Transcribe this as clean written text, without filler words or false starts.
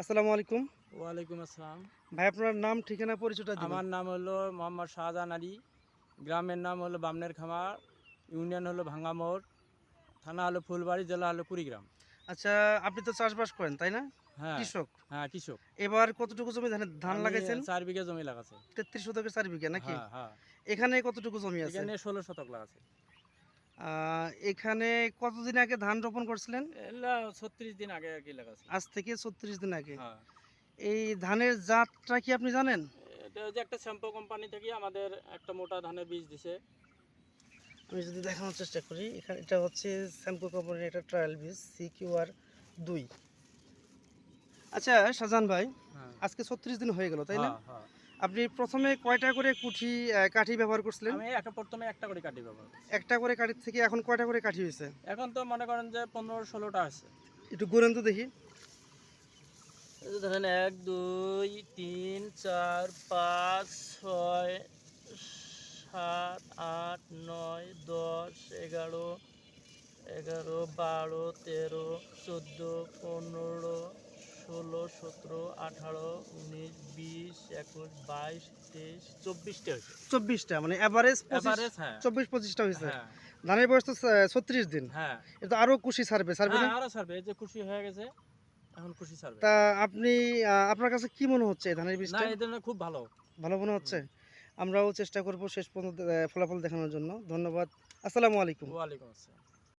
আসসালামু আলাইকুম। ওয়ালাইকুম আসসালাম। ভাই আপনার নাম ঠিকানা পরিচয়টা দিবেন। আমার নাম হলো মোহাম্মদ শাহজাহান আলী। গ্রামের নাম হলো বামনের খামার, ইউনিয়ন হলো ভাঙ্গামোড়, থানা হলো ফুলবাড়ি, জেলা হলো কুড়িগ্রাম। আচ্ছা, আপনি তো চাষবাস করেন, তাই না? হ্যাঁ, কৃষক। হ্যাঁ কৃষক। এবার কতটুকু জমি ধান আমি লাগাইছেন? ৪ বিঘা জমি লাগাছে। ৩৩ শতকের ৪ বিঘা নাকি? হ্যাঁ, হ্যাঁ। এখানে কতটুকু জমি আছে? এখানে ১৬ শতক লাগাছে। আ এখানে কতদিন আগে ধান রোপণ করছিলেন? এলা ৩৬ দিন আগে আর কি লাগাছে। আজ থেকে ৩৬ দিন আগে। হ্যাঁ। এই ধানের জাতটা কি আপনি জানেন? এটা যে একটা শ্যাম্পু কোম্পানি থেকে আমাদের একটা মোটা ধানের বীজ দিছে। আমি যদি দেখানোর চেষ্টা করি, এটা হচ্ছে স্যামকো কোম্পানির একটা ট্রায়াল বীজ CQR ২। আচ্ছা শাহজাহান ভাই, হ্যাঁ, আজকে ৩৬ দিন হয়ে গেল, তাই না? হ্যাঁ, হ্যাঁ। আপনি প্রথমে কয়টা করে কাঠি ব্যবহার করছিলেন? আমি প্রথমে একটা করে কাঠি ব্যবহার করছি। একটা করে কাঠির থেকে এখন কয়টা করে কাঠি হয়েছে? এখন তো মনে করেন যে ১৫-১৬টা আছে। একটু গুনেন তো দেখি। এই যে দেখেন ১, ২, ৩, ৪, ৫, ৬, ৭, ৮, ৯, ১০, ১১, ১২, ১৩, ১৪, ১৫, ১৬, ১৭, ১৮, ১৯, ২০, ২১, ২২, ২৩, ২৪টা হয়েছে। ২৪টা মানে এভারেজ ২৫, এভারেজ হ্যাঁ, ২৪-২৫টা হয়েছে। হ্যাঁ, ধানের বয়স তো ৩৬ দিন। হ্যাঁ, এটা তো আরো কুশি ছাড়বে হ্যাঁ, না? আরো ছাড়বে। এই যে খুশি হয়ে গেছে, এখন খুশি ছাড়বে। তা আপনি আপনার কাছে কি মনে হচ্ছে এই ধানের না বীজটা? এই ধরনের খুব ভালো। ভালো মনে হচ্ছে? হুম। আমরাও চেষ্টা করব শেষ পর্যন্ত ফলাফল দেখানোর জন্য। ধন্যবাদ। আসসালামু আলাইকুম। ওয়ালাইকুম আসসালাম।